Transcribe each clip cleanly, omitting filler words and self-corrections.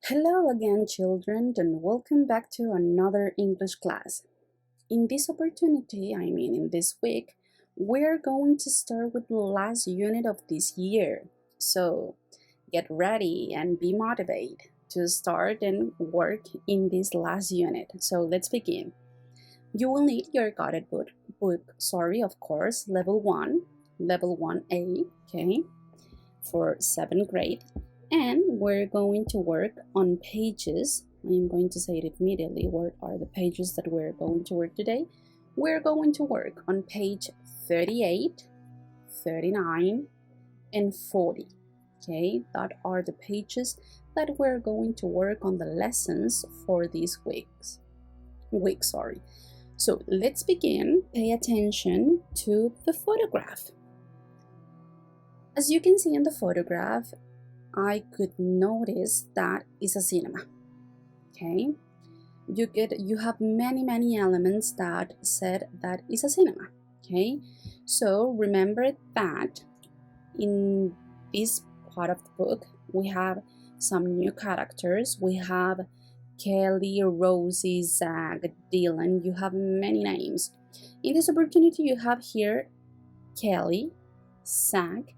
Hello again, children, and welcome back to another English class. In this opportunity, in this week, we're going to start with the last unit of this year. So get ready and be motivated to start and work in this last unit. So let's begin. You will need your guided of course, level 1A, okay, for 7th grade. And we're going to work on pages. I'm going to say it immediately. What are the pages that we're going to work today? We're going to work on page 38, 39, and 40. Okay, that are the pages that we're going to work on the lessons for these weeks. So let's begin. Pay attention to the photograph. As you can see in the photograph, I could notice that it's a cinema. Okay, you have many elements that said that it's a cinema. Okay, so remember that in this part of the book we have some new characters. We have Kelly, Rosie, Zach, Dylan. You have many names. In this opportunity you have here Kelly, Zach,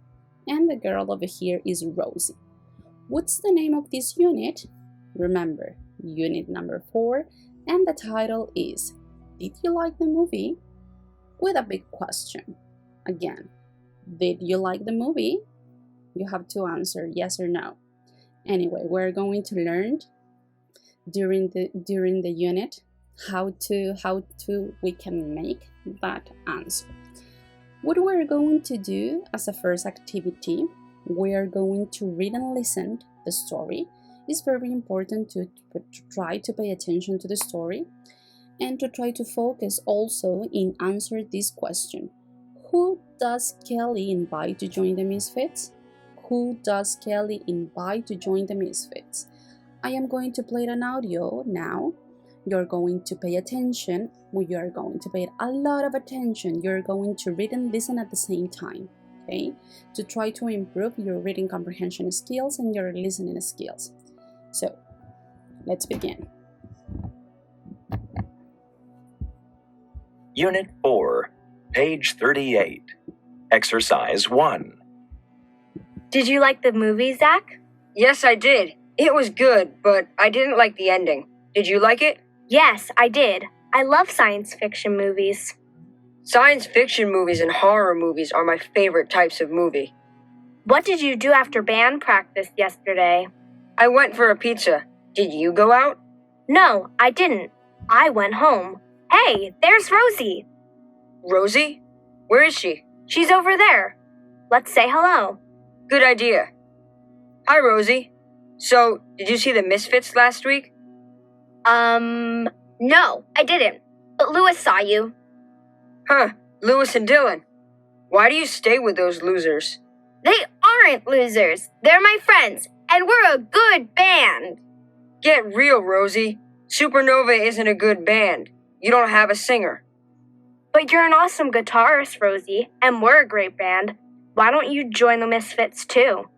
and the girl over here is Rosie. What's the name of this unit? Remember, unit number 4, and the title is Did you like the movie? With a big question. Again, did you like the movie? You have to answer yes or no. Anyway, we're going to learn during the unit how we can make that answer. What we're going to do as a first activity, we are going to read and listen to the story. It's very important to try to pay attention to the story and to try to focus also in answer this question. Who does Kelly invite to join the Misfits? Who does Kelly invite to join the Misfits? I am going to play an audio now. You're going to pay attention. You are going to pay a lot of attention. You're going to read and listen at the same time, okay? To try to improve your reading comprehension skills and your listening skills. So, let's begin. Unit 4, page 38. Exercise 1. Did you like the movie, Zach? Yes, I did. It was good, but I didn't like the ending. Did you like it? Yes, I did. I love science fiction movies. Science fiction movies and horror movies are my favorite types of movie. What did you do after band practice yesterday? I went for a pizza. Did you go out? No, I didn't. I went home. Hey, there's Rosie. Rosie? Where is she? She's over there. Let's say hello. Good idea. Hi, Rosie. So, did you see the Misfits last week? No, I didn't. But Louis saw you. Huh, Louis and Dylan. Why do you stay with those losers? They aren't losers. They're my friends, and we're a good band. Get real, Rosie. Supernova isn't a good band. You don't have a singer. But you're an awesome guitarist, Rosie, and we're a great band. Why don't you join the Misfits too?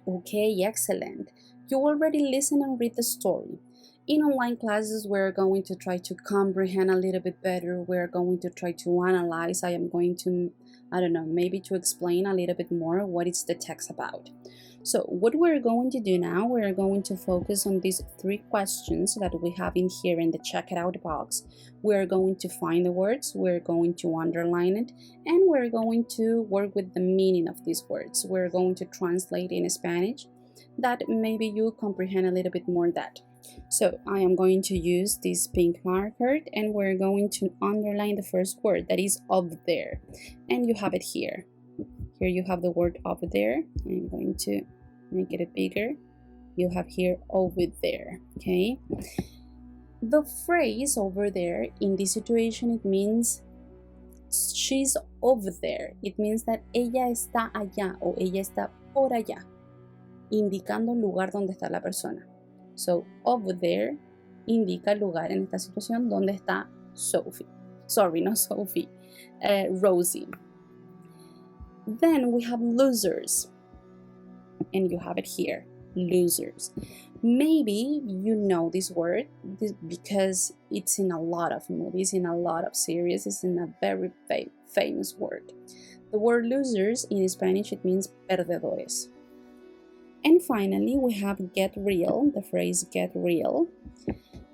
Okay, excellent. You already listen and read the story. In online classes, we're going to try to comprehend a little bit better. We're going to try to analyze. I am going to, maybe to explain a little bit more what is the text about. So what we're going to do now, we're going to focus on these 3 questions that we have in here in the check it out box. We're going to find the words, we're going to underline it, and we're going to work with the meaning of these words. We're going to translate in Spanish that maybe you comprehend a little bit more that. So I am going to use this pink marker and we're going to underline the first word, that is over there. And you have it here. Here you have the word over there. I'm going to make it bigger. You have here over there, okay? The phrase over there, in this situation, it means she's over there. It means that ella está allá o ella está por allá, indicando el lugar donde está la persona. So, over there indica el lugar en esta situación donde está Sophie. Sorry, not Sophie, Rosie. Then we have losers, and you have it here, losers. Maybe you know this word because it's in a lot of movies, in a lot of series. It's in a very famous word. The word losers in Spanish, it means perdedores. And finally, we have get real, the phrase get real.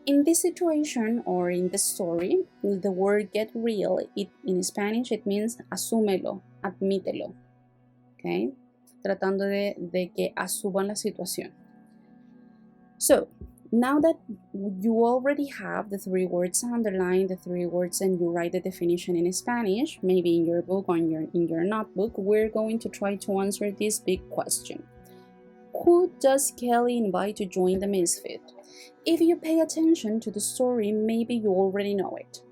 In this situation or in the story, the word get real, in Spanish, it means asúmelo, admítelo. Okay? Tratando de que asuman la situación. So, now that you already have the 3 words underlined, the 3 words, and you write the definition in Spanish, maybe in your book or in your notebook, we're going to try to answer this big question. Who does Kelly invite to join the Misfit? If you pay attention to the story, maybe you already know it.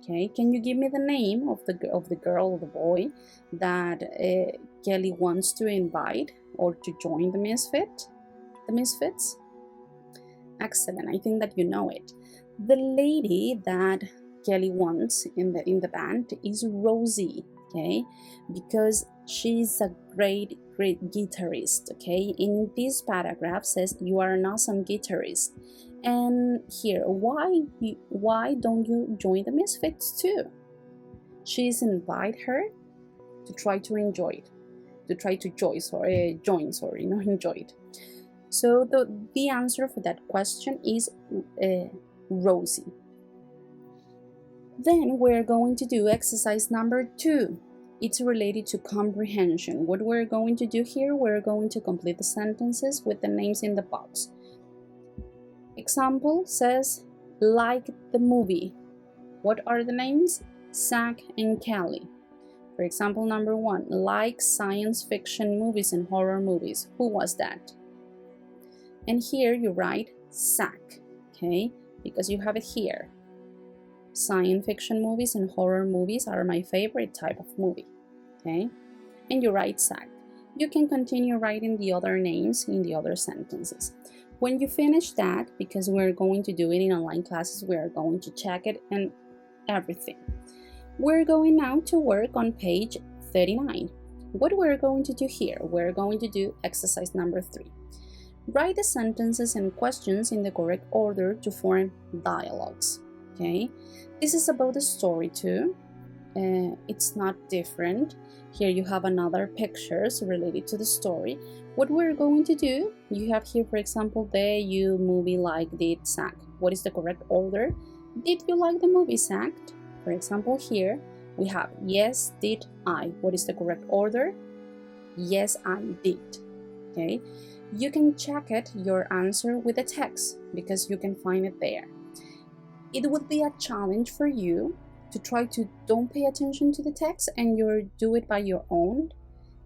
Okay, can you give me the name of the girl or the boy that Kelly wants to invite or to join the Misfits? Excellent, I think that you know it. The lady that Kelly wants in the band is Rosie, okay? Because she's a great guitarist, okay? In this paragraph says you are an awesome guitarist. And here, why don't you join the Misfits too? She's invite her to try to enjoy it, to try to join, not enjoy it. So the answer for that question is Rosie. Then we're going to do exercise number 2. It's related to comprehension. What we're going to do here, we're going to complete the sentences with the names in the box. Example says, like the movie. What are the names? Zach and Kelly. For example, number 1, like science fiction movies and horror movies. Who was that? And here you write Zach, okay? Because you have it here. Science fiction movies and horror movies are my favorite type of movie, okay? And you write Zach. You can continue writing the other names in the other sentences. When you finish that, because we're going to do it in online classes, we are going to check it and everything. We're going now to work on page 39. What we're going to do here, we're going to do exercise number 3. Write the sentences and questions in the correct order to form dialogues, okay? This is about the story too. It's not different. Here you have another pictures related to the story. What we're going to do, you have here, for example, you movie like did Zach. What is the correct order? Did you like the movie, Zach? For example, here we have yes, did I. What is the correct order? Yes, I did. Okay. You can check it, your answer, with the text because you can find it there. It would be a challenge for you to try to don't pay attention to the text and you do it by your own.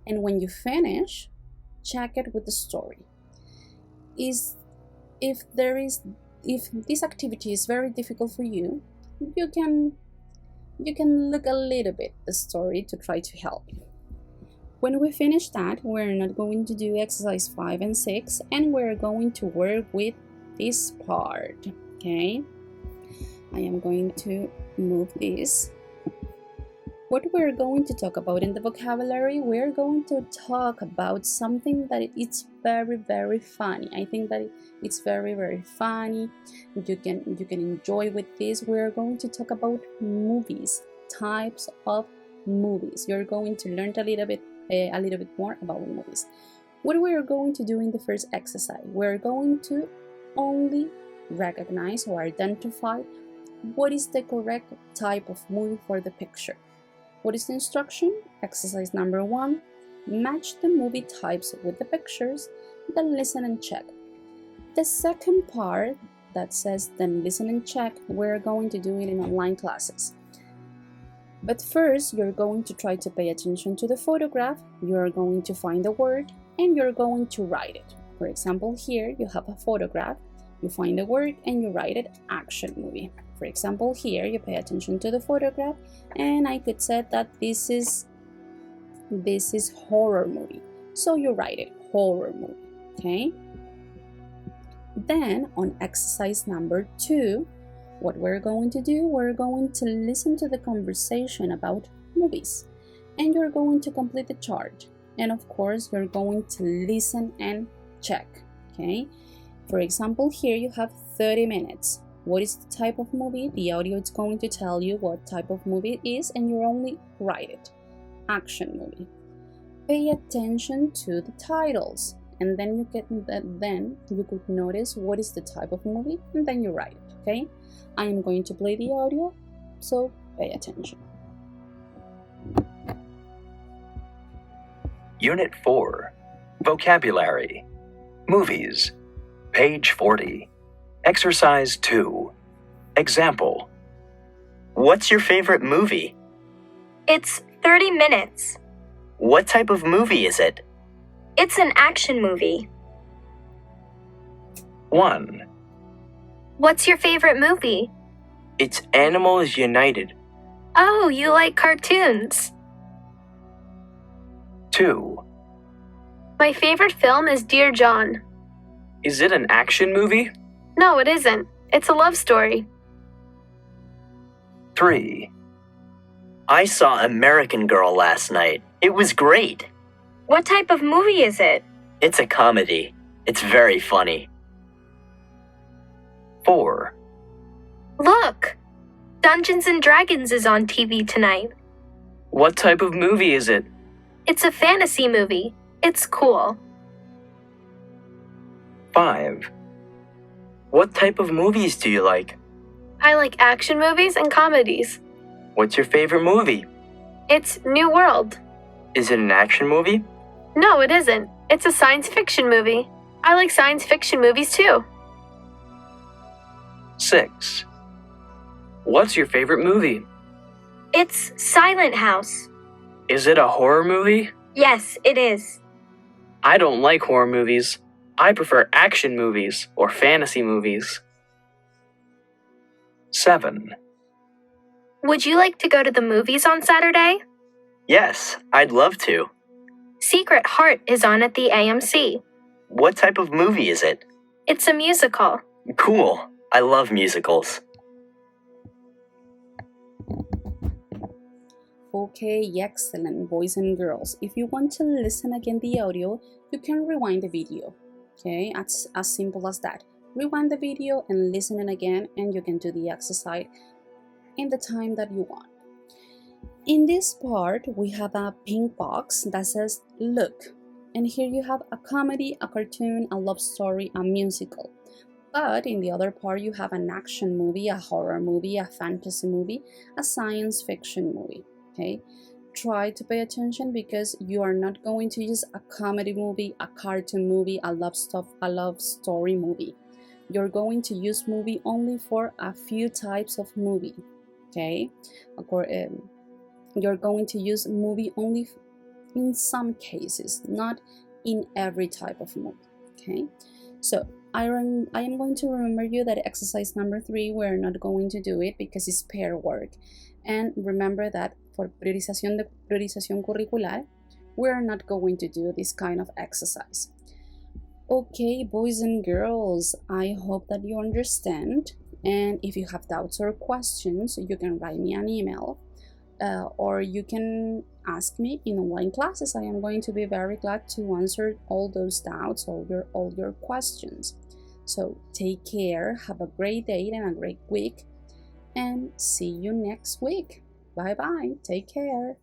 And when you finish, check it with the story. If this activity is very difficult for you, you can look a little bit the story to try to help you. When we finish that, we're not going to do exercise 5 and 6, and we're going to work with this part, okay? I am going to move this. What we're going to talk about in the vocabulary, we're going to talk about something that it's very, very funny. I think that it's very, very funny. You can enjoy with this. We're going to talk about movies, types of movies. You're going to learn a little bit more about movies. What we're going to do in the first exercise, we're going to only recognize or identify what is the correct type of movie for the picture. What is the instruction? Exercise number 1, match the movie types with the pictures, then listen and check. The second part that says then listen and check, we're going to do it in online classes. But first, you're going to try to pay attention to the photograph, you're going to find the word, and you're going to write it. For example, here you have a photograph, you find the word, and you write it action movie. For example, here you pay attention to the photograph, and I could say that this is horror movie. So you write it horror movie, okay? Then on exercise number 2, what we're going to do, we're going to listen to the conversation about movies. and you're going to complete the chart. And of course, you're going to listen and check, okay? For example, here you have 30 minutes. What is the type of movie? The audio is going to tell you what type of movie it is, and you only write it. Action movie. Pay attention to the titles, and then you could notice what is the type of movie, and then you write it, okay? I am going to play the audio, so pay attention. Unit 4. Vocabulary. Movies. Page 40. Exercise 2. Example. What's your favorite movie? It's 30 minutes. What type of movie is it? It's an action movie. 1. What's your favorite movie? It's Animals United. Oh, you like cartoons. 2. My favorite film is Dear John. Is it an action movie? No, it isn't. It's a love story. 3. I saw American Girl last night. It was great. What type of movie is it? It's a comedy. It's very funny. 4. Look! Dungeons and Dragons is on TV tonight. What type of movie is it? It's a fantasy movie. It's cool. 5. What type of movies do you like? I like action movies and comedies. What's your favorite movie? It's New World. Is it an action movie? No, it isn't. It's a science fiction movie. I like science fiction movies too. 6. What's your favorite movie? It's Silent House. Is it a horror movie? Yes, it is. I don't like horror movies. I prefer action movies or fantasy movies. 7. Would you like to go to the movies on Saturday? Yes, I'd love to. Secret Heart is on at the AMC. What type of movie is it? It's a musical. Cool. I love musicals. Okay, excellent, boys and girls. If you want to listen again the audio, you can rewind the video. Okay, it's as simple as that. Rewind the video and listen it again, and you can do the exercise in the time that you want. In this part, we have a pink box that says look, and here you have a comedy, a cartoon, a love story, a musical. But in the other part, you have an action movie, a horror movie, a fantasy movie, a science fiction movie. Okay, try to pay attention because you are not going to use a comedy movie, a cartoon movie, a love story movie. You're going to use movie only for a few types of movie. Okay, you're going to use movie only in some cases, not in every type of movie. Okay, so I am going to remember you that exercise number 3, we're not going to do it because it's pair work. And remember that for priorización curricular, we're not going to do this kind of exercise. Okay, boys and girls, I hope that you understand. And if you have doubts or questions, you can write me an email or you can ask me in online classes. I am going to be very glad to answer all those doubts, all your questions. So take care, have a great day and a great week, and see you next week. Bye bye, take care.